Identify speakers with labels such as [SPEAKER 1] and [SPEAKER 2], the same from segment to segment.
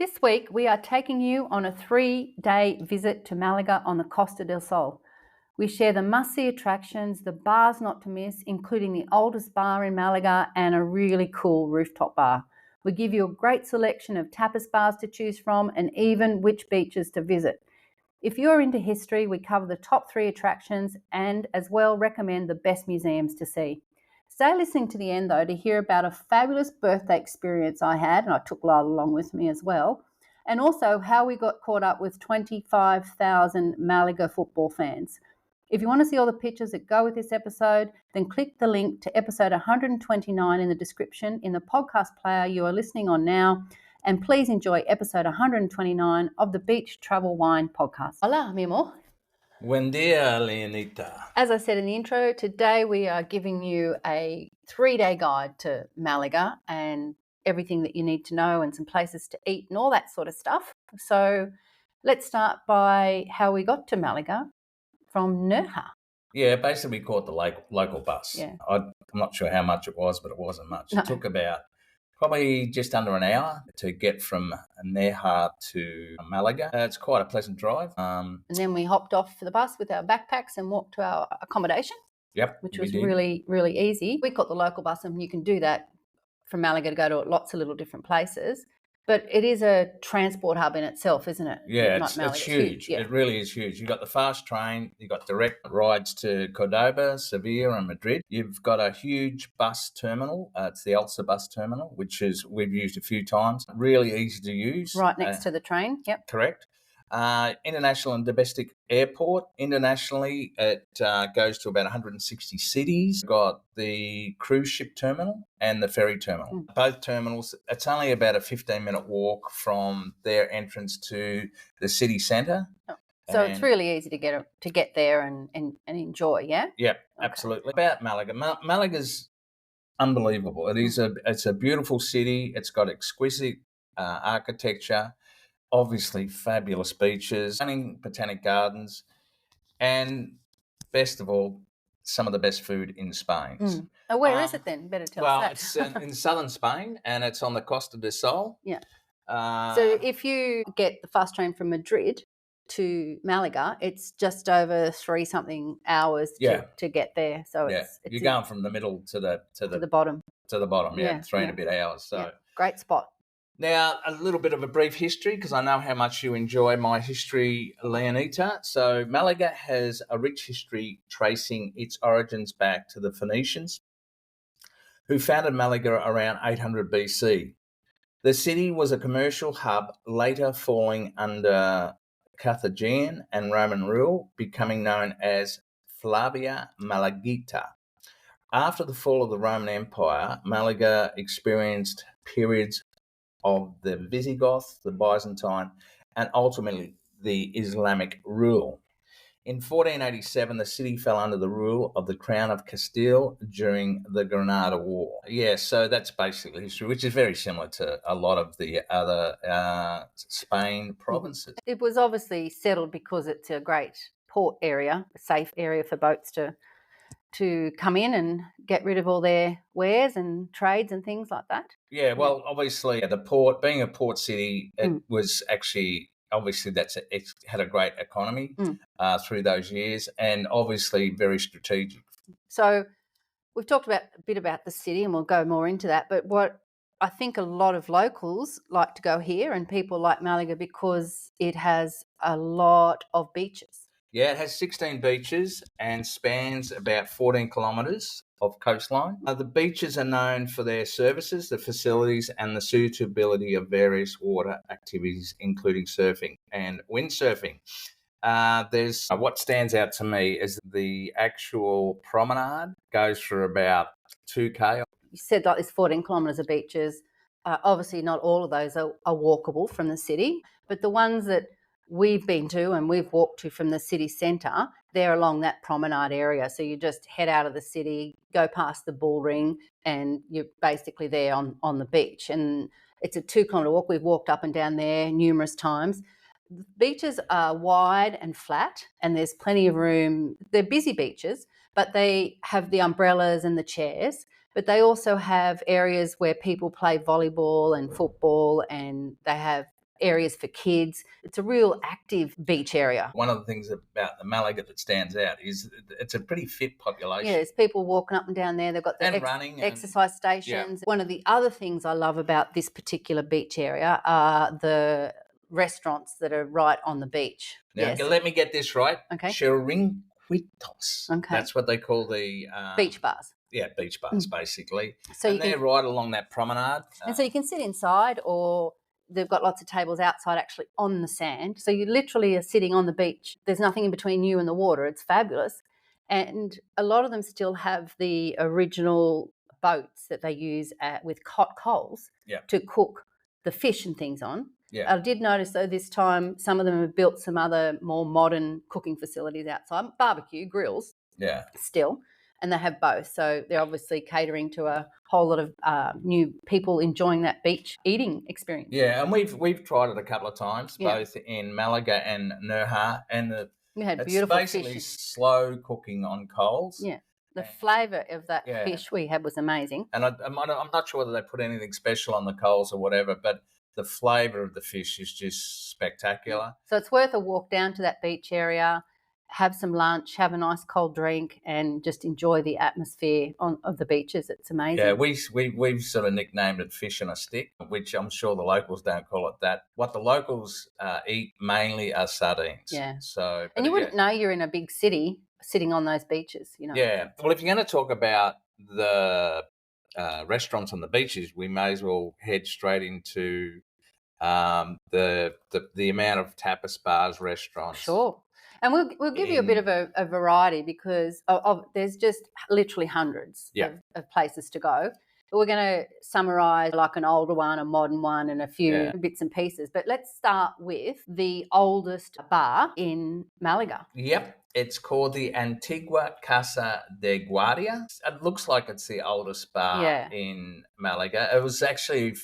[SPEAKER 1] This week, we are taking you on a 3-day visit to Malaga on the Costa del Sol. We share the must-see attractions, the bars not to miss, including the oldest bar in Malaga and a really cool rooftop bar. We give you a great selection of tapas bars to choose from and even which beaches to visit. If you're into history, we cover the top 3 attractions and as well recommend the best museums to see. Stay listening to the end though to hear about a fabulous birthday experience I had, and I took Lyle along with me as well, and also how we got caught up with 25,000 Malaga football fans. If you want to see all the pictures that go with this episode, then click the link to episode 129 in the description in the podcast player you are listening on now, and please enjoy episode 129 of the Beach Travel Wine podcast. Hola, mi amor.
[SPEAKER 2] Buen dia, Leonita.
[SPEAKER 1] As I said in the intro, today we are giving you a 3-day guide to Malaga and everything that you need to know and some places to eat and all that sort of stuff. So let's start by how we got to Malaga from Nerja.
[SPEAKER 2] Yeah, basically we caught the local bus.
[SPEAKER 1] Yeah.
[SPEAKER 2] I'm not sure how much it was, but it wasn't much.
[SPEAKER 1] No.
[SPEAKER 2] It took about probably just under an hour to get from Nerja to Malaga. It's quite a pleasant drive.
[SPEAKER 1] And then we hopped off for the bus with our backpacks and walked to our accommodation,
[SPEAKER 2] Yep,
[SPEAKER 1] which
[SPEAKER 2] we
[SPEAKER 1] was
[SPEAKER 2] did.
[SPEAKER 1] really, really easy. We caught the local bus, and you can do that from Malaga to go to lots of little different places. But it is a transport hub in itself, isn't it?
[SPEAKER 2] Yeah,
[SPEAKER 1] Not Malaga,
[SPEAKER 2] it's huge.
[SPEAKER 1] Yeah.
[SPEAKER 2] It really is huge. You've got the fast train, you've got direct rides to Cordoba, Sevilla and Madrid. You've got a huge bus terminal. It's the Elsa bus terminal, which we've used a few times. Really easy to use.
[SPEAKER 1] Right next to the train, yep.
[SPEAKER 2] Correct. International and domestic airport. Internationally, it goes to about 160 cities. We've got the cruise ship terminal and the ferry terminal. Both terminals, it's only about a 15-minute walk from their entrance to the city centre.
[SPEAKER 1] So it's really easy to get there and enjoy, yeah?
[SPEAKER 2] Yeah,
[SPEAKER 1] Okay.
[SPEAKER 2] absolutely. About Malaga. Malaga's unbelievable. It's a beautiful city. It's got exquisite architecture. Obviously, fabulous beaches, stunning botanic gardens, and best of all, some of the best food in Spain.
[SPEAKER 1] Oh, where is it then? Better tell us that.
[SPEAKER 2] It's in southern Spain, and it's on the Costa del Sol.
[SPEAKER 1] Yeah. So if you get the fast train from Madrid to Malaga, it's just over 3-something hours to get there. So it's
[SPEAKER 2] you're going from the middle to the
[SPEAKER 1] bottom.
[SPEAKER 2] To the bottom, 3 and a bit hours. So
[SPEAKER 1] great spot.
[SPEAKER 2] Now, a little bit of a brief history, because I know how much you enjoy my history, Leonita. So Malaga has a rich history tracing its origins back to the Phoenicians, who founded Malaga around 800 BC. The city was a commercial hub, later falling under Carthaginian and Roman rule, becoming known as Flavia Malagita. After the fall of the Roman Empire, Malaga experienced periods of the Visigoth, the Byzantine, and ultimately the Islamic rule. In 1487, the city fell under the rule of the Crown of Castile during the Granada War. Yeah, so that's basically history, which is very similar to a lot of the other Spain provinces.
[SPEAKER 1] It was obviously settled because it's a great port area, a safe area for boats to come in and get rid of all their wares and trades and things like that.
[SPEAKER 2] Yeah, well, obviously the port, being a port city, it was actually, obviously it had a great economy through those years, and obviously very strategic.
[SPEAKER 1] So we've talked a bit about the city, and we'll go more into that, but what I think a lot of locals like to go here, and people like Malaga, because it has a lot of beaches.
[SPEAKER 2] Yeah, it has 16 beaches and spans about 14 kilometres of coastline. The beaches are known for their services, the facilities, and the suitability of various water activities, including surfing and windsurfing. There's what stands out to me is the actual promenade goes for about 2K.
[SPEAKER 1] You said like there's 14 kilometres of beaches. Obviously, not all of those are walkable from the city, but the ones that we've been to and we've walked to from the city centre, they're along that promenade area. So you just head out of the city, go past the bull ring, and you're basically there on the beach. And it's a 2-kilometre walk. We've walked up and down there numerous times. The beaches are wide and flat, and there's plenty of room. They're busy beaches, but they have the umbrellas and the chairs. But they also have areas where people play volleyball and football, and they have areas for kids. It's a real active beach area.
[SPEAKER 2] One of the things about the Malaga that stands out is it's a pretty fit population.
[SPEAKER 1] Yeah, there's people walking up and down there. They've got the
[SPEAKER 2] running
[SPEAKER 1] exercise stations. One of the other things I love about this particular beach area are the restaurants that are right on the beach.
[SPEAKER 2] Now, let me get this right.
[SPEAKER 1] Okay.
[SPEAKER 2] Chiringuitos.
[SPEAKER 1] Okay.
[SPEAKER 2] That's what they call the
[SPEAKER 1] beach bars.
[SPEAKER 2] Yeah, beach bars, basically.
[SPEAKER 1] So
[SPEAKER 2] and they're right along that promenade.
[SPEAKER 1] And so you can sit inside, or they've got lots of tables outside actually on the sand. So you literally are sitting on the beach. There's nothing in between you and the water. It's fabulous. And a lot of them still have the original boats that they use with hot coals to cook the fish and things on.
[SPEAKER 2] Yeah.
[SPEAKER 1] I did notice, though, this time some of them have built some other more modern cooking facilities outside, barbecue, grills still, and they have both. So they're obviously catering to a whole lot of new people enjoying that beach eating experience.
[SPEAKER 2] Yeah, and we've tried it a couple of times, both in Malaga and Nerja, and
[SPEAKER 1] we had beautiful
[SPEAKER 2] it's basically
[SPEAKER 1] fish.
[SPEAKER 2] Slow cooking on coals.
[SPEAKER 1] Yeah. The flavour of that fish we had was amazing.
[SPEAKER 2] And I'm not sure whether they put anything special on the coals or whatever, but the flavour of the fish is just spectacular.
[SPEAKER 1] So it's worth a walk down to that beach area, have some lunch, have a nice cold drink, and just enjoy the atmosphere of the beaches. It's amazing.
[SPEAKER 2] Yeah, we've sort of nicknamed it fish on a stick, which I'm sure the locals don't call it that. What the locals eat mainly are sardines.
[SPEAKER 1] Yeah.
[SPEAKER 2] So,
[SPEAKER 1] and you wouldn't know you're in a big city sitting on those beaches, you know.
[SPEAKER 2] Yeah. Well, if you're going to talk about the restaurants on the beaches, we may as well head straight into the amount of tapas bars, restaurants.
[SPEAKER 1] Sure. And we'll give you a bit of a variety because there's just literally hundreds of places to go. But we're going to summarise like an older one, a modern one, and a few bits and pieces. But let's start with the oldest bar in Malaga.
[SPEAKER 2] Yep. It's called the Antigua Casa de Guardia. It looks like it's the oldest bar in Malaga. It was actually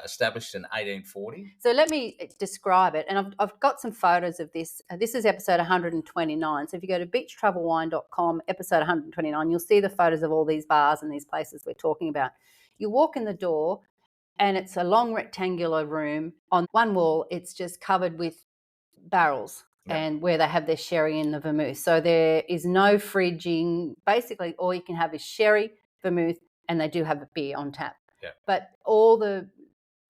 [SPEAKER 2] established in 1840.
[SPEAKER 1] So let me describe it. And I've got some photos of this. This is episode 129. So if you go to beachtravelwine.com, episode 129, you'll see the photos of all these bars and these places we're talking about. You walk in the door and it's a long rectangular room. On one wall, it's just covered with barrels. And where they have their sherry and the vermouth. So there is no fridging. Basically, all you can have is sherry, vermouth, and they do have a beer on tap.
[SPEAKER 2] Yeah.
[SPEAKER 1] But all the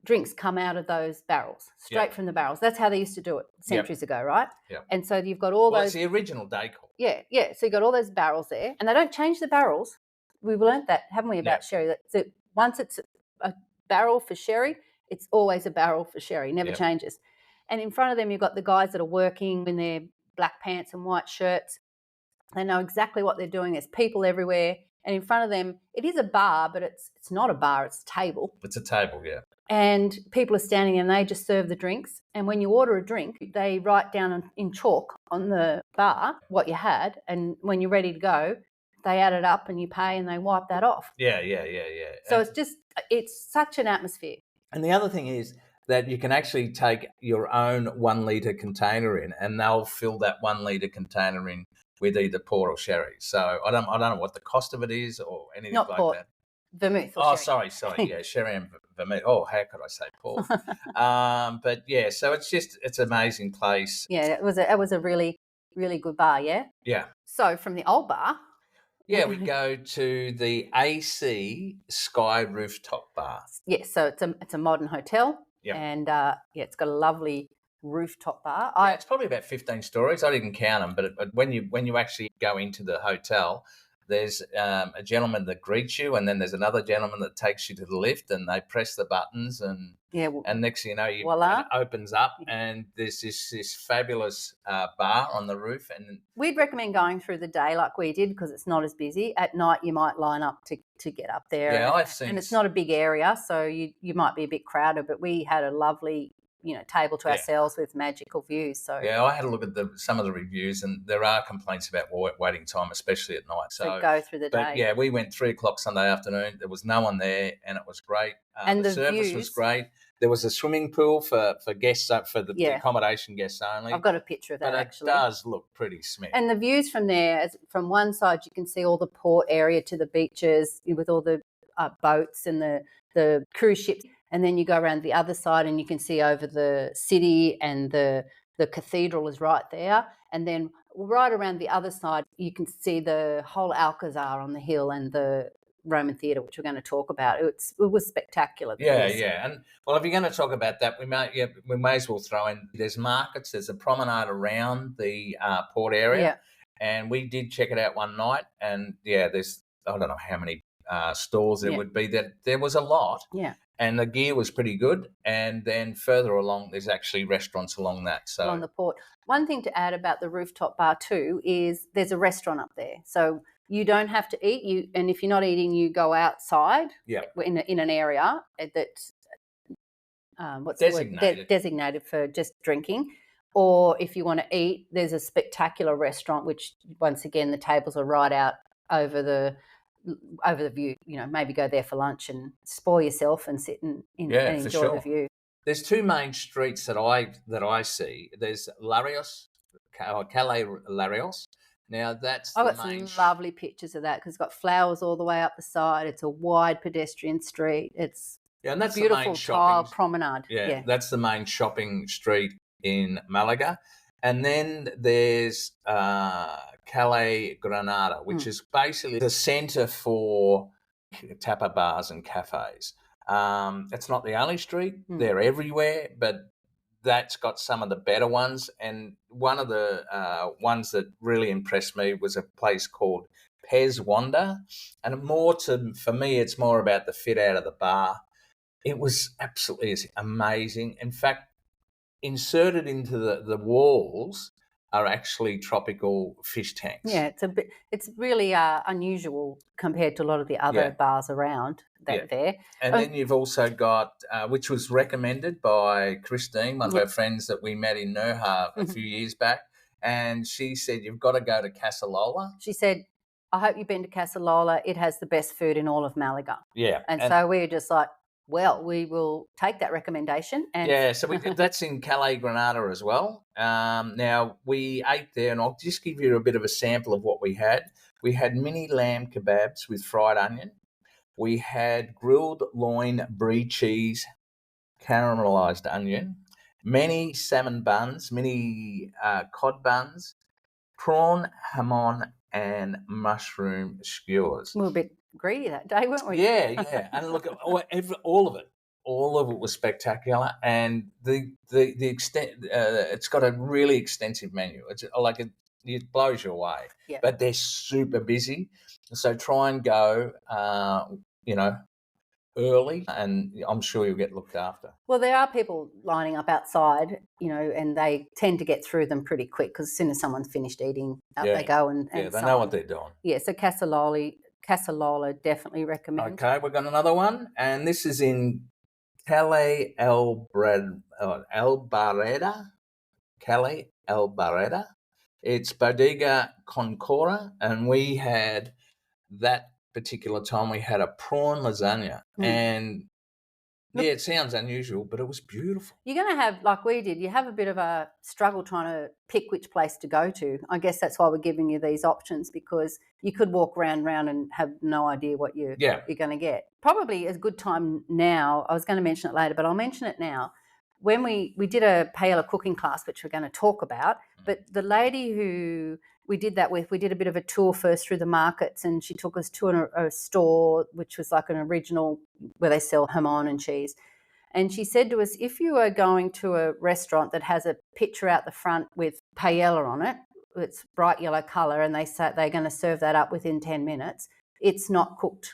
[SPEAKER 1] drinks come out of those barrels, straight from the barrels. That's how they used to do it centuries ago, right?
[SPEAKER 2] Yeah.
[SPEAKER 1] And so you've got all those.
[SPEAKER 2] It's the original decor.
[SPEAKER 1] Yeah. So you've got all those barrels there, and they don't change the barrels. We've learnt that, haven't we, about sherry? That once it's a barrel for sherry, it's always a barrel for sherry. Never changes. And in front of them, you've got the guys that are working in their black pants and white shirts. They know exactly what they're doing. There's people everywhere. And in front of them, it is a bar, but it's not a bar. It's a table.
[SPEAKER 2] It's a table, yeah.
[SPEAKER 1] And people are standing and they just serve the drinks. And when you order a drink, they write down in chalk on the bar what you had. And when you're ready to go, they add it up and you pay and they wipe that off.
[SPEAKER 2] Yeah.
[SPEAKER 1] So it's such an atmosphere.
[SPEAKER 2] And the other thing is that you can actually take your own 1 litre container in and they'll fill that 1 litre container in with either port or sherry. So I don't know what the cost of it is or anything
[SPEAKER 1] Not
[SPEAKER 2] like
[SPEAKER 1] port.
[SPEAKER 2] that.
[SPEAKER 1] Vermouth or
[SPEAKER 2] sherry. Sorry. Yeah, sherry and vermouth. Oh, how could I say port? But yeah, so it's an amazing place.
[SPEAKER 1] Yeah, it was a really, really good bar, yeah?
[SPEAKER 2] Yeah.
[SPEAKER 1] So from the old bar.
[SPEAKER 2] Yeah, we go to the AC Sky Rooftop Bar.
[SPEAKER 1] Yes, so it's a modern hotel.
[SPEAKER 2] Yep.
[SPEAKER 1] And it's got a lovely rooftop bar.
[SPEAKER 2] It's probably about 15 stories. I didn't count them, but when you actually go into the hotel, there's a gentleman that greets you, and then there's another gentleman that takes you to the lift, and they press the buttons, and next thing you know, it opens up, and there's this fabulous bar on the roof. And
[SPEAKER 1] we'd recommend going through the day like we did because it's not as busy. At night, you might line up to get up there.
[SPEAKER 2] Yeah, I've seen.
[SPEAKER 1] And it's not a big area, so you might be a bit crowded, but we had a lovely table to ourselves with magical views. So
[SPEAKER 2] I had a look at some of the reviews, and there are complaints about waiting time, especially at night.
[SPEAKER 1] So go through the day.
[SPEAKER 2] But yeah, we went 3:00 Sunday afternoon. There was no one there, and it was great.
[SPEAKER 1] And
[SPEAKER 2] the service was great. There was a swimming pool for guests, for the accommodation guests only.
[SPEAKER 1] I've got a picture of that, actually.
[SPEAKER 2] It does look pretty smooth.
[SPEAKER 1] And the views from there, from one side, you can see all the port area to the beaches with all the boats and the cruise ships. and then you go around the other side and you can see over the city, and the cathedral is right there. And then right around the other side, you can see the whole Alcazar on the hill and the Roman theatre, which we're going to talk about. It was spectacular.
[SPEAKER 2] Yeah, yeah. And well, if you're going to talk about that, we may as well throw in, there's markets, there's a promenade around the port area.
[SPEAKER 1] Yeah.
[SPEAKER 2] And we did check it out one night, and there's, I don't know how many stores there would be. There was a lot.
[SPEAKER 1] Yeah.
[SPEAKER 2] And the gear was pretty good. And then further along, there's actually restaurants along that. So
[SPEAKER 1] along the port. One thing to add about the rooftop bar too is there's a restaurant up there. So you don't have to eat. And if you're not eating, you go outside.
[SPEAKER 2] Yeah.
[SPEAKER 1] In an area that's designated for just drinking. Or if you want to eat, there's a spectacular restaurant, which once again the tables are right out over the view. Maybe go there for lunch and spoil yourself and sit and enjoy the view.
[SPEAKER 2] There's two main streets that I see. There's Larios, Calais Larios. Now that's
[SPEAKER 1] I've got some lovely pictures of that because it's got flowers all the way up the side. It's a wide pedestrian street. It's
[SPEAKER 2] and that's
[SPEAKER 1] beautiful
[SPEAKER 2] the main
[SPEAKER 1] tile promenade.
[SPEAKER 2] Yeah, that's the main shopping street in Malaga. And then there's Calais Granada, which is basically the centre for tapa bars and cafes. It's not the only street. They're everywhere, but that's got some of the better ones. And one of the ones that really impressed me was a place called Pez Wanda. And for me, it's more about the fit out of the bar. It was absolutely amazing. In fact, inserted into the walls are actually tropical fish tanks.
[SPEAKER 1] Yeah, it's really unusual compared to a lot of the other bars around there.
[SPEAKER 2] And then you've also got, which was recommended by Christine, one of our friends that we met in Nerja a few years back, and she said, you've got to go to Casalola.
[SPEAKER 1] She said, I hope you've been to Casalola. It has the best food in all of Malaga.
[SPEAKER 2] Yeah.
[SPEAKER 1] And so we were just like, well, we will take that recommendation. And
[SPEAKER 2] so that's in Calais Granada as well. Now, we ate there, and I'll just give you a bit of a sample of what we had. We had mini lamb kebabs with fried onion. We had grilled loin brie cheese, caramelised onion, many salmon buns, mini cod buns, prawn hamon, and mushroom skewers.
[SPEAKER 1] We were a bit greedy that day, weren't we?
[SPEAKER 2] Yeah. And look, all of it was spectacular, and the extent it's got a really extensive menu. It's like it blows you away.
[SPEAKER 1] Yeah.
[SPEAKER 2] But they're super busy, so try and go, early, and I'm sure you'll get looked after.
[SPEAKER 1] Well, there are people lining up outside, and they tend to get through them pretty quick because as soon as someone's finished eating, out they go. And
[SPEAKER 2] they know what they're doing.
[SPEAKER 1] Yeah, so Casalola definitely recommend.
[SPEAKER 2] Okay, we've got another one, and this is in Calais Albareda. Calais Albareda. It's Bodega Concora, and we had that particular time we had a prawn lasagna, and it sounds unusual, but it was beautiful.
[SPEAKER 1] You're going to have, like we did, you have a bit of a struggle trying to pick which place to go to. I guess that's why we're giving you these options, because you could walk round and have no idea what you're going to get. Probably a good time now. I was going to mention it later, but I'll mention it now. When we did a paella cooking class, which we're going to talk about, but the lady who we did that with, we did a bit of a tour first through the markets, and she took us to a store which was like an original where they sell hamon and cheese. And she said to us, if you are going to a restaurant that has a picture out the front with paella on it, it's bright yellow colour, and they say they're going to serve that up within 10 minutes, it's not cooked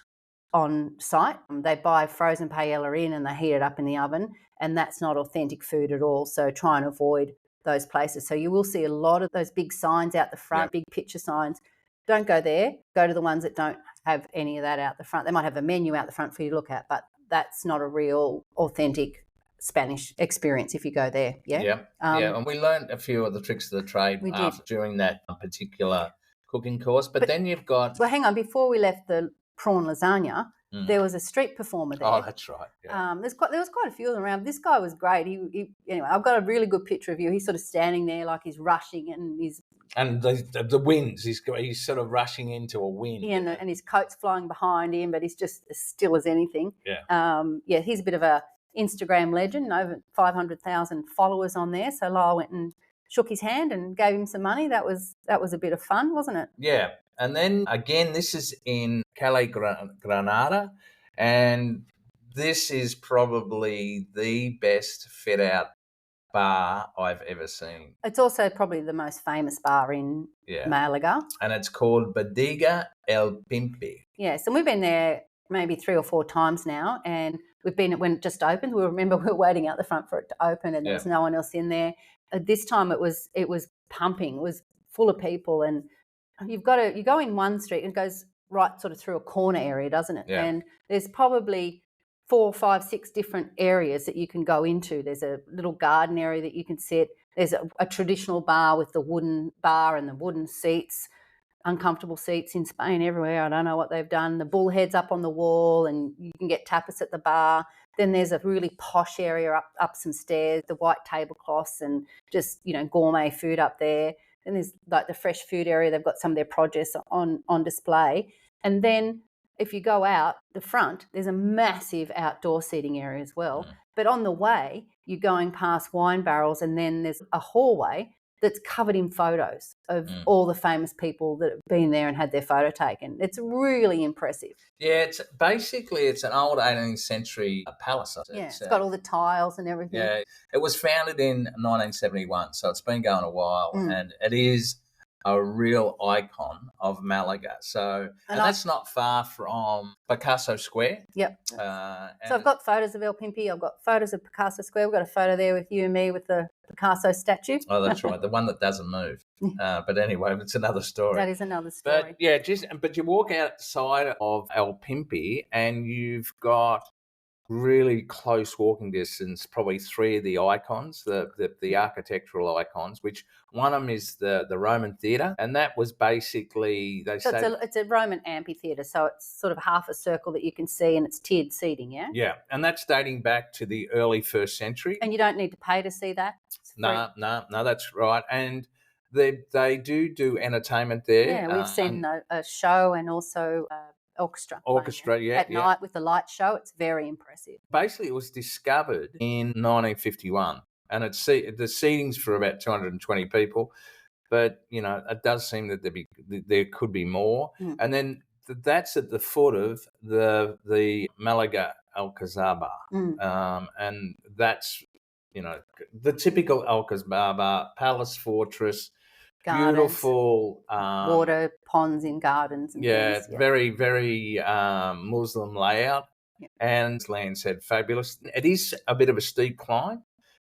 [SPEAKER 1] on site. They buy frozen paella in and they heat it up in the oven, and that's not authentic food at all. So try and avoid those places. So you will see a lot of those big signs out the front, big picture signs. Don't go there. Go to the ones that don't have any of that out the front. They might have a menu out the front for you to look at, but that's not a real authentic Spanish experience if you go there. Yeah.
[SPEAKER 2] And we learned a few of the tricks of the trade during that particular cooking course. But then you've got...
[SPEAKER 1] Well, hang on. Before we left the prawn lasagna, there was a street performer there.
[SPEAKER 2] Oh, that's right. Yeah.
[SPEAKER 1] There was quite a few of them around. This guy was great. Anyway, I've got a really good picture of you. He's sort of standing there like he's rushing, and
[SPEAKER 2] the winds. He's sort of rushing into a wind.
[SPEAKER 1] Yeah, and his coat's flying behind him, but he's just as still as anything.
[SPEAKER 2] Yeah.
[SPEAKER 1] He's a bit of a Instagram legend, over 500,000 followers on there. So Lyle went and shook his hand and gave him some money. That was a bit of fun, wasn't it?
[SPEAKER 2] Yeah. And then again, this is in Calle Granada, and this is probably the best fit out bar I've ever seen.
[SPEAKER 1] It's also probably the most famous bar in Malaga.
[SPEAKER 2] And it's called Bodega El Pimpi.
[SPEAKER 1] Yes, and we've been there maybe 3 or 4 times now, and we've been when it just opened. We remember we were waiting out the front for it to open, and there was no one else in there. This time it was pumping. It was full of people, and you go in one street and it goes right sort of through a corner area, doesn't it?
[SPEAKER 2] Yeah.
[SPEAKER 1] And there's probably 4, 5, 6 different areas that you can go into. There's a little garden area that you can sit. There's a traditional bar with the wooden bar and the wooden seats, uncomfortable seats in Spain everywhere. I don't know what they've done. The bullhead's up on the wall and you can get tapas at the bar. Then there's a really posh area up some stairs, the white tablecloths and just, gourmet food up there. Then there's like the fresh food area. They've got some of their produce on display. And then if you go out the front, there's a massive outdoor seating area as well. But on the way, you're going past wine barrels and then there's a hallway that's covered in photos of all the famous people that have been there and had their photo taken. It's really impressive.
[SPEAKER 2] Yeah, it's an old 18th century palace.
[SPEAKER 1] It's got all the tiles and everything.
[SPEAKER 2] Yeah, it was founded in 1971, so it's been going a while, and it is a real icon of Malaga. So, and that's not far from Picasso Square.
[SPEAKER 1] Yep. So I've got photos of El Pimpi. I've got photos of Picasso Square. We've got a photo there with you and me with the Picasso statue.
[SPEAKER 2] Oh, that's right. The one that doesn't move. But anyway, it's another story.
[SPEAKER 1] That is another story.
[SPEAKER 2] But yeah, but you walk outside of El Pimpi and you've got really close walking distance, probably 3 of the icons, the architectural icons, which one of them is the Roman theatre, and that was basically
[SPEAKER 1] it's a Roman amphitheatre, so it's sort of half a circle that you can see, and it's tiered seating, yeah.
[SPEAKER 2] Yeah, and that's dating back to the early 1st century.
[SPEAKER 1] And you don't need to pay to see that.
[SPEAKER 2] No, that's right, and they do entertainment there.
[SPEAKER 1] Yeah, we've seen a show and also. Orchestra, at night with the light show. It's very impressive.
[SPEAKER 2] Basically, it was discovered in 1951, and the seating's for about 220 people, but it does seem that there could be more. And then that's at the foot of the Malaga Alcazar bar, and that's the typical Alcazar bar, palace fortress. Gardens, beautiful
[SPEAKER 1] water ponds in gardens and things.
[SPEAKER 2] Very, very Muslim layout. And lands had fabulous. It is a bit of a steep climb,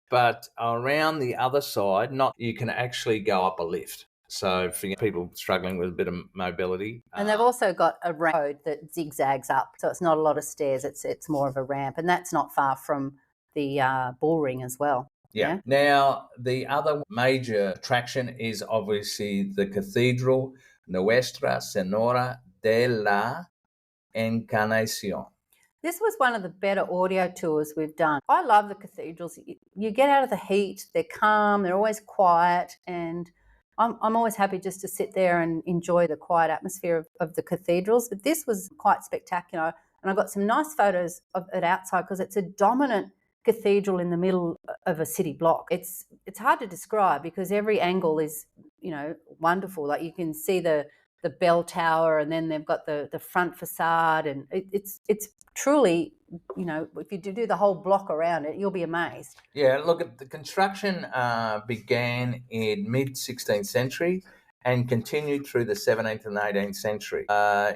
[SPEAKER 2] but around the other side, you can actually go up a lift. So for people struggling with a bit of mobility.
[SPEAKER 1] And they've also got a road that zigzags up, so it's not a lot of stairs. It's more of a ramp, and that's not far from the bull ring as well.
[SPEAKER 2] Yeah. Now, the other major attraction is obviously the cathedral, Nuestra Senora de la Encarnacion.
[SPEAKER 1] This was one of the better audio tours we've done. I love the cathedrals. You get out of the heat, they're calm, they're always quiet, and I'm always happy just to sit there and enjoy the quiet atmosphere of the cathedrals. But this was quite spectacular, and I got some nice photos of it outside because it's a dominant cathedral in the middle of a city block. It's hard to describe because every angle is wonderful. Like you can see the bell tower, and then they've got the front facade, and it's truly if you do the whole block around it, you'll be amazed.
[SPEAKER 2] Yeah, look, the construction began in mid-16th century and continued through the 17th and 18th century.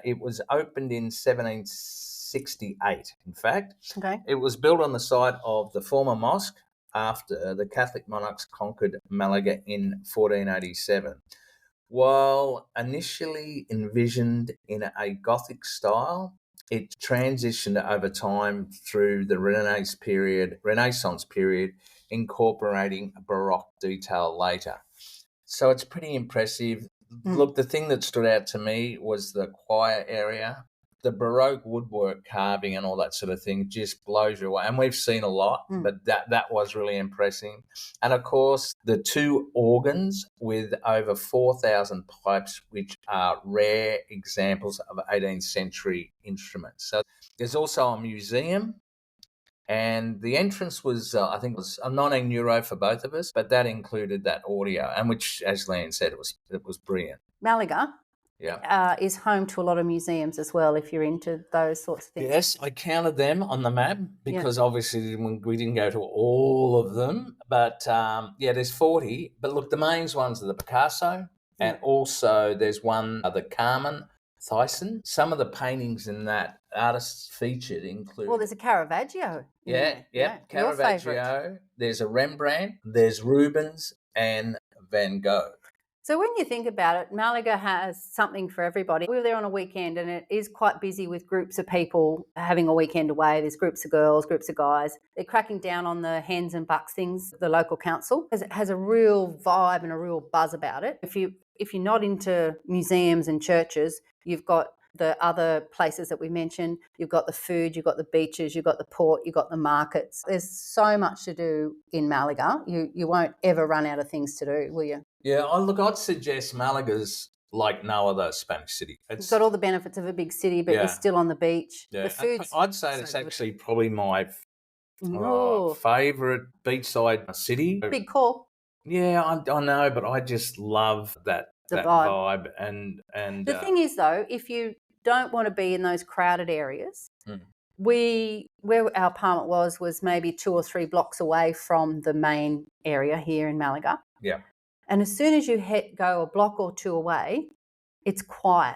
[SPEAKER 2] It was opened in 1768, in fact.
[SPEAKER 1] Okay.
[SPEAKER 2] It was built on the site of the former mosque after the Catholic monarchs conquered Malaga in 1487. While initially envisioned in a Gothic style, it transitioned over time through the Renaissance period, incorporating Baroque detail later. So it's pretty impressive. Look, the thing that stood out to me was the choir area. The Baroque woodwork carving and all that sort of thing just blows you away. And we've seen a lot, but that was really impressive. And, of course, the 2 organs with over 4,000 pipes, which are rare examples of 18th century instruments. So there's also a museum And the entrance was, I think, it was €19 for both of us, but that included that audio, and which, as Leanne said, it was brilliant.
[SPEAKER 1] Malaga
[SPEAKER 2] Yeah.
[SPEAKER 1] is home to a lot of museums as well, if you're into those sorts of things.
[SPEAKER 2] Yes, I counted them on the map because obviously we didn't go to all of them. But there's 40. But look, the main ones are the Picasso, and also there's one, the Carmen Thyssen. Some of the paintings in that artists featured include...
[SPEAKER 1] Well, there's a Caravaggio.
[SPEAKER 2] Caravaggio. There's a Rembrandt, there's Rubens, and Van Gogh.
[SPEAKER 1] So when you think about it, Malaga has something for everybody. We were there on a weekend and it is quite busy with groups of people having a weekend away. There's groups of girls, groups of guys. They're cracking down on the hens and bucks things, the local council, because it has a real vibe and a real buzz about it. If you're not into museums and churches, you've got the other places that we mentioned. You've got the food, you've got the beaches, you've got the port, you've got the markets. There's so much to do in Malaga. You won't ever run out of things to do, will you?
[SPEAKER 2] Yeah, I'd suggest Malaga's like no other Spanish city.
[SPEAKER 1] It's got all the benefits of a big city, but you're still on the beach.
[SPEAKER 2] Yeah.
[SPEAKER 1] The food's
[SPEAKER 2] I'd say it's actually probably my favourite beachside city.
[SPEAKER 1] Big call.
[SPEAKER 2] Yeah, I know, but I just love that vibe. And
[SPEAKER 1] the thing is, though, if you don't want to be in those crowded areas, where our apartment was maybe 2 or 3 blocks away from the main area here in Malaga.
[SPEAKER 2] Yeah. And
[SPEAKER 1] as soon as you go a block or 2 away, it's quiet.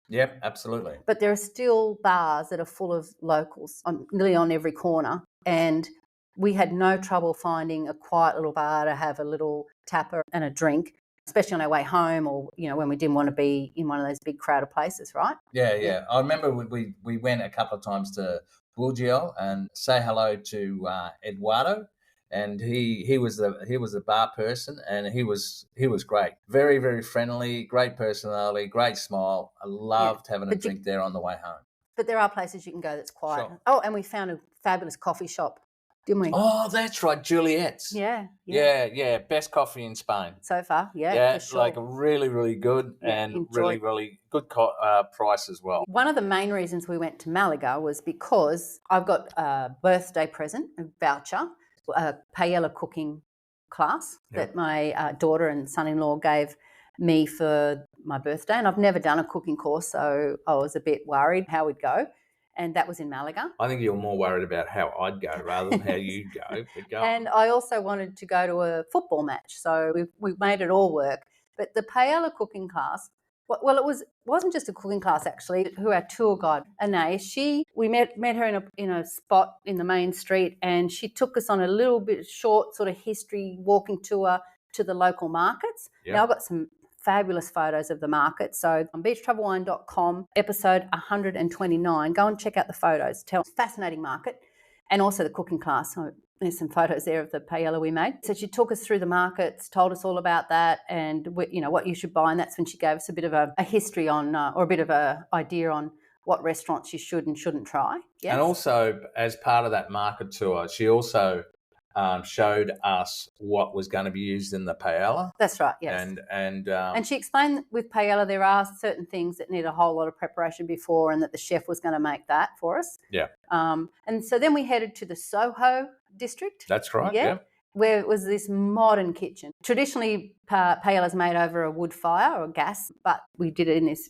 [SPEAKER 2] Yep, absolutely.
[SPEAKER 1] But there are still bars that are full of locals, nearly on every corner. And we had no trouble finding a quiet little bar to have a little tapper and a drink, especially on our way home or, when we didn't want to be in one of those big crowded places, right?
[SPEAKER 2] Yeah. I remember we went a couple of times to Burgio and say hello to Eduardo. And he was the bar person, and he was great. Very, very friendly, great personality, great smile. I loved having a drink there on the way home.
[SPEAKER 1] But there are places you can go that's quiet.
[SPEAKER 2] Sure.
[SPEAKER 1] Oh, and we found a fabulous coffee shop, didn't we?
[SPEAKER 2] Oh, that's right, Juliet's.
[SPEAKER 1] Yeah.
[SPEAKER 2] Best coffee in Spain
[SPEAKER 1] so far.
[SPEAKER 2] Yeah,
[SPEAKER 1] for sure.
[SPEAKER 2] Like really, really good and really, really good price as well.
[SPEAKER 1] One of the main reasons we went to Malaga was because I've got a birthday present, a voucher, a paella cooking class that my daughter and son-in-law gave me for my birthday, and I've never done a cooking course, so I was a bit worried how we'd go, and that was in Malaga.
[SPEAKER 2] I think you're more worried about how I'd go rather than how you'd go. But go
[SPEAKER 1] and I also wanted to go to a football match, so we made it all work. But the paella cooking class, well, it wasn't just a cooking class actually. Who our tour guide, Anais, we met her in a spot in the main street, and she took us on a little bit short sort of history walking tour to the local markets. Yep. Now I've got some fabulous photos of the market. So on beachtravelwine.com, episode 129, go and check out the photos. It's a fascinating market, and also the cooking class. So there's some photos there of the paella we made. So she took us through the markets, told us all about that, and what you should buy. And that's when she gave us a bit of a history on, or a bit of a idea on what restaurants you should and shouldn't try. Yes? And
[SPEAKER 2] also, as part of that market tour, she also showed us what was going to be used in the paella.
[SPEAKER 1] That's right. Yes. And she explained with paella there are certain things that need a whole lot of preparation before, and that the chef was going to make that for us.
[SPEAKER 2] Yeah.
[SPEAKER 1] And so then we headed to the Soho district.
[SPEAKER 2] That's right. Yeah.
[SPEAKER 1] Where it was this modern kitchen. Traditionally, paella's made over a wood fire or gas, but we did it in this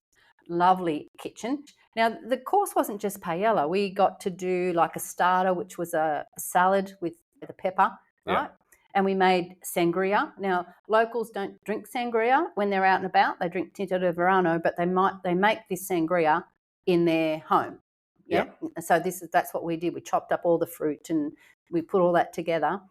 [SPEAKER 1] lovely kitchen. Now, the course wasn't just paella. We got to do like a starter, which was a salad with the pepper, right? And we made sangria. Now, locals don't drink sangria when they're out and about. They drink tinto de verano, but they make this sangria in their home. Yeah. So that's what we did. We chopped up all the fruit and we put all that together.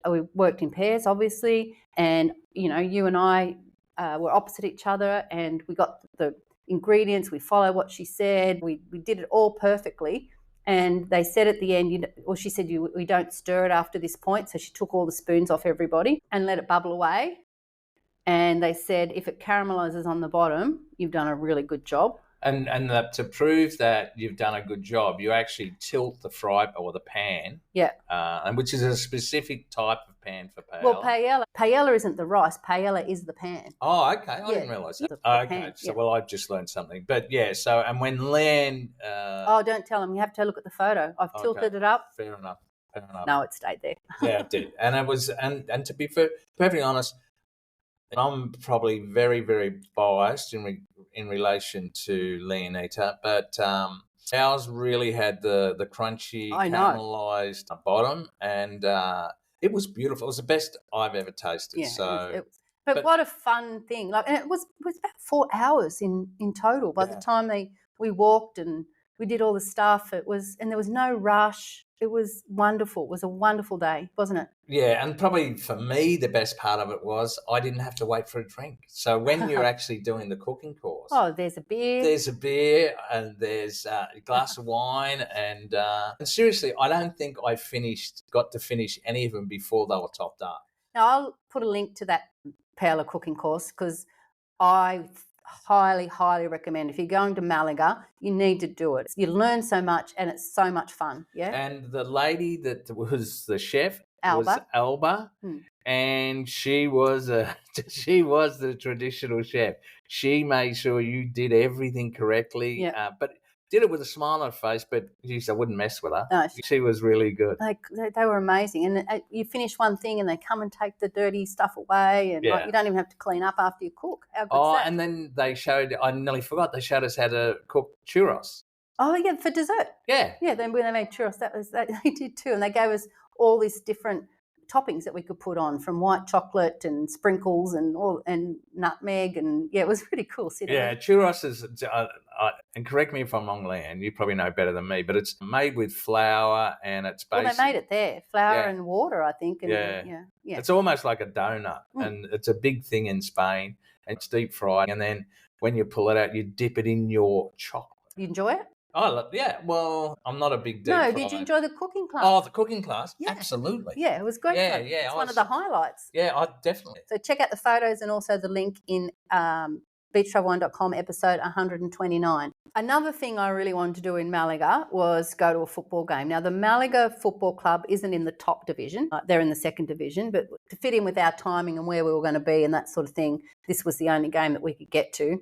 [SPEAKER 1] We worked in pairs, obviously, and you and I were opposite each other, and we got the ingredients. We followed what she said. We did it all perfectly. And they said at the end, she said, we don't stir it after this point. So she took all the spoons off everybody and let it bubble away. And they said, if it caramelizes on the bottom, you've done a really good job.
[SPEAKER 2] And to prove that you've done a good job, you actually tilt the fry or the pan.
[SPEAKER 1] Yeah.
[SPEAKER 2] And which is a specific type of pan for paella.
[SPEAKER 1] Well, paella isn't the rice. Paella is the pan.
[SPEAKER 2] Oh, okay. I didn't realise that. Okay. So, well, I've just learned something. But, yeah, so, and when Leanne...
[SPEAKER 1] don't tell them. You have to look at the photo. I've tilted it up.
[SPEAKER 2] Fair enough. Fair enough.
[SPEAKER 1] No, it stayed there.
[SPEAKER 2] Yeah, it did. And it was, and to be perfectly honest, I'm probably very, very biased in relation to Leonita, but ours really had the crunchy,
[SPEAKER 1] I know.
[SPEAKER 2] caramelized bottom, and it was beautiful. It was the best I've ever tasted.
[SPEAKER 1] Yeah,
[SPEAKER 2] So,
[SPEAKER 1] but what a fun thing! Like, and it was about 4 hours in total. By the time we walked and we did all the stuff, and there was no rush. It was wonderful. It was a wonderful day, wasn't it?
[SPEAKER 2] Yeah, and probably for me, the best part of it was I didn't have to wait for a drink. So when you're actually doing the cooking course,
[SPEAKER 1] Oh, there's a beer.
[SPEAKER 2] there's a beer and there's a glass of wine, and seriously, I don't think I got to finish any of them before they were topped up.
[SPEAKER 1] Now, I'll put a link to that paella cooking course because I highly, highly recommend. If you're going to Malaga, you need to do it. You learn so much and it's so much fun. Yeah.
[SPEAKER 2] And the lady that was the chef was
[SPEAKER 1] Alba.
[SPEAKER 2] Alba, and she was the traditional chef. She made sure you did everything correctly, but did it with a smile on her face. But geez, I wouldn't mess with her.
[SPEAKER 1] No,
[SPEAKER 2] she was really good.
[SPEAKER 1] They were amazing. And you finish one thing and they come and take the dirty stuff away, and you don't even have to clean up after you cook. How good's that?
[SPEAKER 2] And then they showed, I nearly forgot, they showed us how to cook churros.
[SPEAKER 1] Oh, yeah, for dessert.
[SPEAKER 2] Yeah.
[SPEAKER 1] Yeah, then when they made churros, they did too. And they gave us all these different toppings that we could put on, from white chocolate and sprinkles and nutmeg, and it was really cool.
[SPEAKER 2] Churros is, and correct me if I'm wrong, Leanne, you probably know better than me, but it's made with flour and it's basically...
[SPEAKER 1] Well, they made it there, flour and water, I think. And
[SPEAKER 2] yeah. It's almost like a donut, and it's a big thing in Spain, and it's deep fried, and then when you pull it out, you dip it in your chocolate.
[SPEAKER 1] You enjoy it?
[SPEAKER 2] Oh, yeah. Well, I'm not a big deep fryer.
[SPEAKER 1] Did you enjoy the cooking class?
[SPEAKER 2] Oh, the cooking class?
[SPEAKER 1] Yeah.
[SPEAKER 2] Absolutely.
[SPEAKER 1] Yeah, it was great fun. It's one of the highlights.
[SPEAKER 2] Yeah, I definitely.
[SPEAKER 1] So check out the photos and also the link in beachtravelwine.com episode 129. Another thing I really wanted to do in Malaga was go to a football game. Now, the Malaga Football Club isn't in the top division. They're in the second division, but to fit in with our timing and where we were going to be and that sort of thing, this was the only game that we could get to.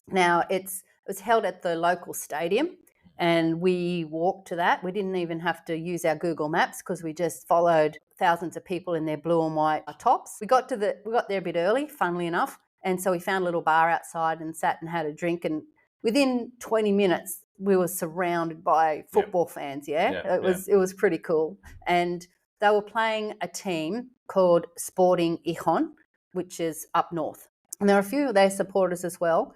[SPEAKER 1] Now, it was held at the local stadium, and we walked to that. We didn't even have to use our Google Maps because we just followed thousands of people in their blue and white tops. We got there a bit early, funnily enough, and so we found a little bar outside and sat and had a drink, and within 20 minutes we were surrounded by football fans. It was pretty cool. And they were playing a team called Sporting Gijón, which is up north. And there are a few of their supporters as well.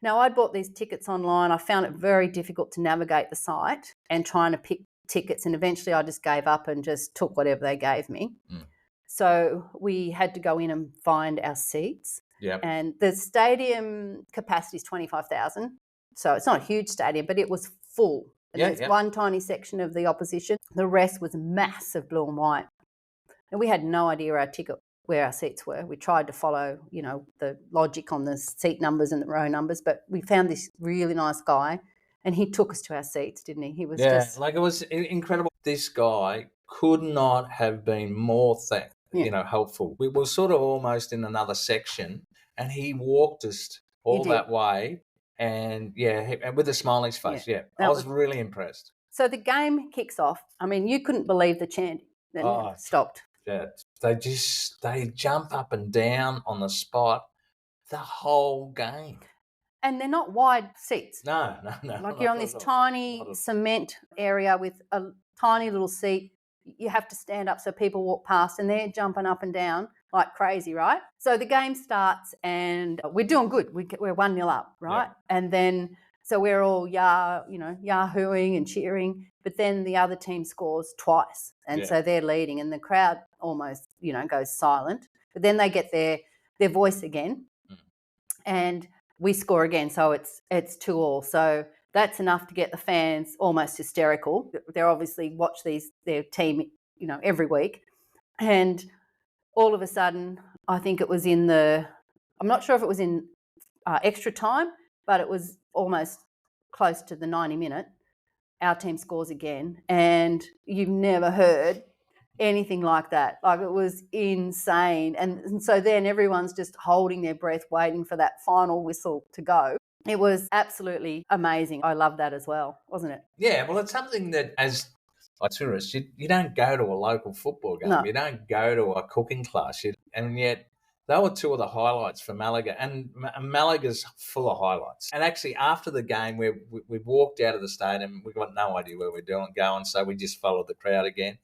[SPEAKER 1] Now, I'd bought these tickets online. I found it very difficult to navigate the site and trying to pick tickets, and eventually I just gave up and just took whatever they gave me. So we had to go in and find our seats.
[SPEAKER 2] Yep.
[SPEAKER 1] And the stadium capacity is 25,000. So it's not a huge stadium, but it was full. And there's one tiny section of the opposition. The rest was massive blue and white. And we had no idea where our seats were. We tried to follow, the logic on the seat numbers and the row numbers, but we found this really nice guy and he took us to our seats, didn't he? He was
[SPEAKER 2] it was incredible. This guy could not have been more helpful. We were sort of almost in another section, and he walked us all that way, and with a smile on his face. I was really impressed.
[SPEAKER 1] So the game kicks off. I mean, you couldn't believe the chant that stopped.
[SPEAKER 2] Yeah, they jump up and down on the spot the whole game.
[SPEAKER 1] And they're not wide seats.
[SPEAKER 2] No.
[SPEAKER 1] Like you're on this tiny cement area with a tiny little seat. You have to stand up so people walk past, and they're jumping up and down like crazy, right? So the game starts and we're doing good. We're 1-0 up, right? Yeah. And then so we're all yahooing and cheering, but then the other team scores twice, and so they're leading, and the crowd almost goes silent. But then they get their voice again, and we score again. So it's 2-2. So that's enough to get the fans almost hysterical. They're obviously watch their team every week, and all of a sudden, I think it was I'm not sure if it was in extra time, but it was almost close to the 90-minute. Our team scores again, and you've never heard anything like that. Like, it was insane. And so then everyone's just holding their breath, waiting for that final whistle to go. It was absolutely amazing. I love that as well, wasn't it?
[SPEAKER 2] Yeah, well, it's something that as like tourists, you don't go to a local football game.
[SPEAKER 1] No.
[SPEAKER 2] You don't go to a cooking class. And yet they were two of the highlights for Malaga. And Malaga's full of highlights. And actually, after the game, we walked out of the stadium. We got no idea where we're going, so we just followed the crowd again.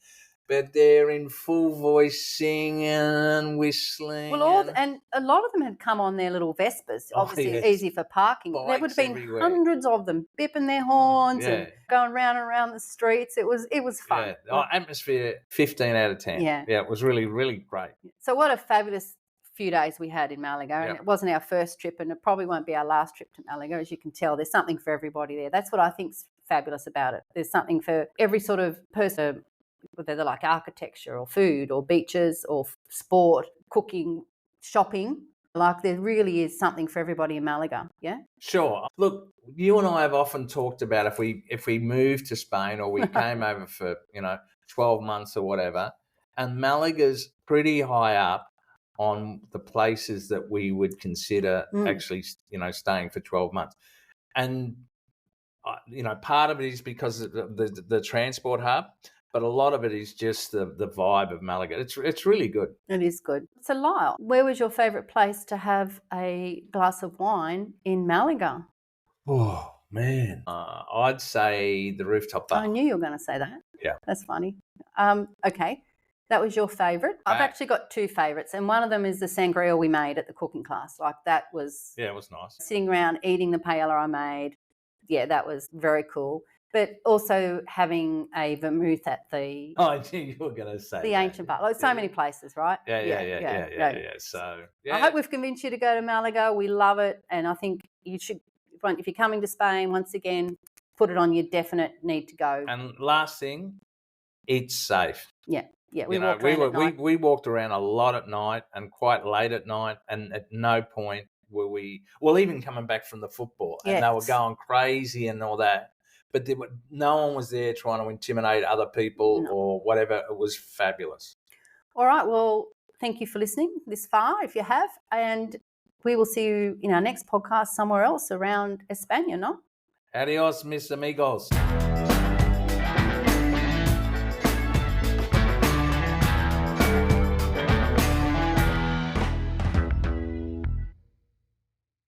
[SPEAKER 2] But they're in full voice singing and whistling.
[SPEAKER 1] Well, and a lot of them had come on their little Vespers, obviously
[SPEAKER 2] yes.
[SPEAKER 1] easy for parking.
[SPEAKER 2] Bikes
[SPEAKER 1] there would have been
[SPEAKER 2] everywhere.
[SPEAKER 1] hundreds of them bipping their horns and going round and around the streets. It was fun.
[SPEAKER 2] Yeah. Atmosphere, 15 out of 10.
[SPEAKER 1] Yeah.
[SPEAKER 2] Yeah, it was really, really great.
[SPEAKER 1] So what a fabulous few days we had in Malaga. And it wasn't our first trip, and it probably won't be our last trip to Malaga. As you can tell, there's something for everybody there. That's what I think's fabulous about it. There's something for every sort of person, whether they're like architecture or food or beaches or sport, cooking, shopping. Like there really is something for everybody in Malaga. Yeah.
[SPEAKER 2] Sure. Look, you and I have often talked about if we moved to Spain or we came over for 12 months or whatever, and Malaga's pretty high up on the places that we would consider actually staying for 12 months, and part of it is because of the transport hub. But a lot of it is just the vibe of Malaga. It's really good.
[SPEAKER 1] It is good. So, Lyle, where was your favourite place to have a glass of wine in Malaga?
[SPEAKER 2] Oh, man. I'd say the rooftop bar.
[SPEAKER 1] I knew you were going to say that.
[SPEAKER 2] Yeah.
[SPEAKER 1] That's funny. Okay. That was your favourite. I've actually got two favourites, and one of them is the sangria we made at the cooking class. Like that was...
[SPEAKER 2] Yeah, it was nice.
[SPEAKER 1] Sitting around eating the paella I made. Yeah, that was very cool. But also having a vermouth at the...
[SPEAKER 2] Oh, you were going to say
[SPEAKER 1] the ancient bar. Like so many places, right?
[SPEAKER 2] Yeah. So, yeah.
[SPEAKER 1] I hope we've convinced you to go to Malaga. We love it. And I think you should, if you're coming to Spain, once again, put it on your definite need to go.
[SPEAKER 2] And last thing, it's safe.
[SPEAKER 1] Yeah. We
[SPEAKER 2] walked around a lot at night and quite late at night, and at no point were we... Well, even coming back from the football, and they were going crazy and all that. But no one was there trying to intimidate other people or whatever. It was fabulous.
[SPEAKER 1] All right. Well, thank you for listening this far, if you have. And we will see you in our next podcast somewhere else around España, no?
[SPEAKER 2] Adios, mis amigos.